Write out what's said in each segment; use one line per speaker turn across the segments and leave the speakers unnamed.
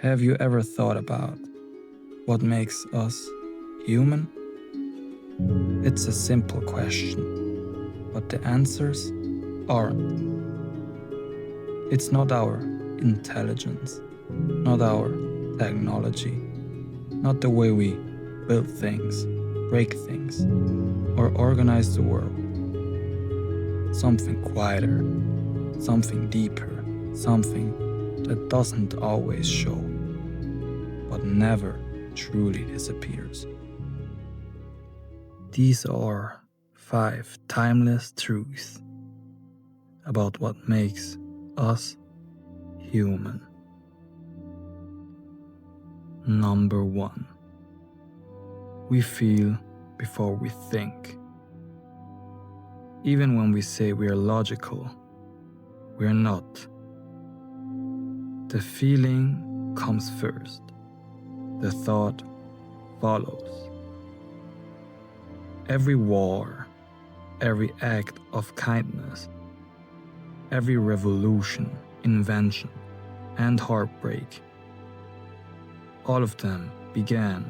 Have you ever thought about what makes us human? It's a simple question, but the answers aren't. It's not our intelligence, not our technology, not the way we build things, break things, or organize the world. Something quieter, something deeper, something that doesn't always show, but never truly disappears. These are 5 timeless truths about what makes us human. Number 1. We feel before we think. Even when we say we are logical, we are not. The feeling comes first. The thought follows. Every war, every act of kindness, every revolution, invention, and heartbreak, all of them began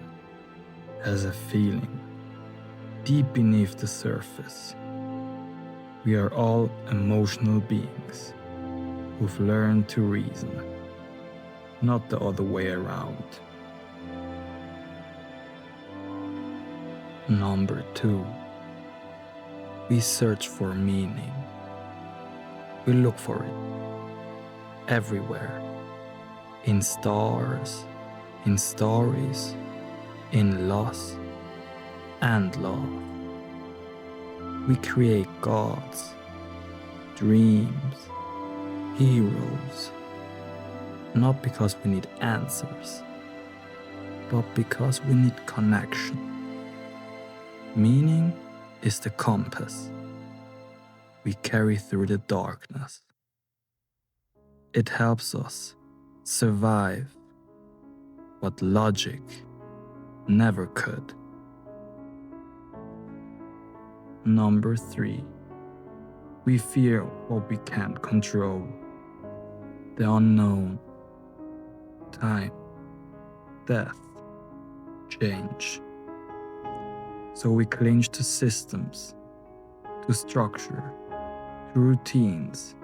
as a feeling deep beneath the surface. We are all emotional beings who've learned to reason, not the other way around. Number 2. We search for meaning. We look for it everywhere. In stars, in stories, in loss and love. We create gods, dreams, heroes, not because we need answers, but because we need connection. Meaning is the compass we carry through the darkness. It helps us survive what logic never could. Number 3. We fear what we can't control. The unknown. Time, death, change. So we cling to systems, to structure, to routines,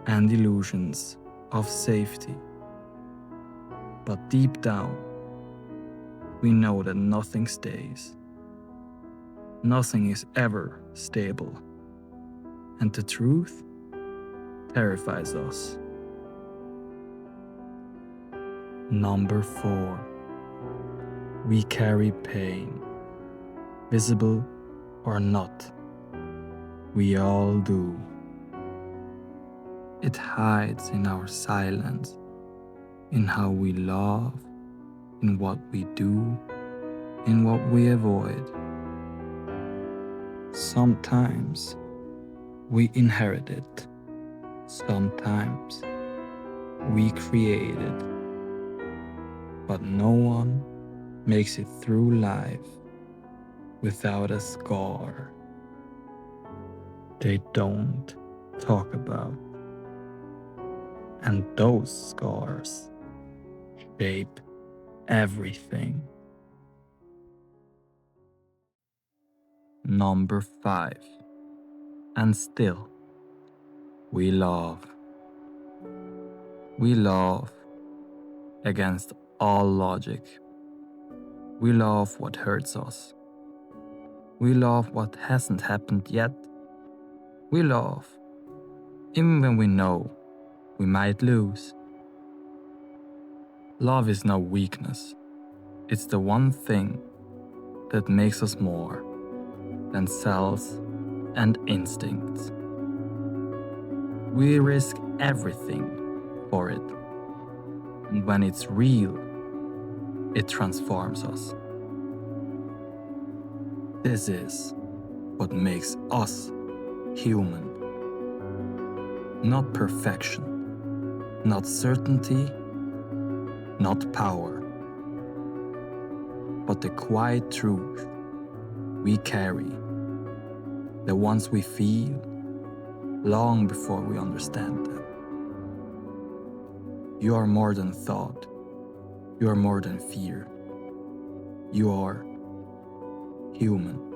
and illusions of safety. But deep down, we know that nothing stays. Nothing is ever stable. And the truth terrifies us. Number 4. We carry pain. Visible or not, we all do. It hides in our silence, in how we love, in what we do, in what we avoid. Sometimes we inherit it, sometimes we create it, but no one makes it through life without a scar they don't talk about. And those scars shape everything. Number 5. And still, we love. We love against all logic. We love what hurts us. We love what hasn't happened yet. We love, even when we know we might lose. Love is no weakness. It's the one thing that makes us more than cells and instincts. We risk everything for it. And when it's real, it transforms us. This is what makes us human. Not perfection, not certainty, not power, but the quiet truth we carry, the ones we feel long before we understand them. You are more than thought. You are more than fear. You are human.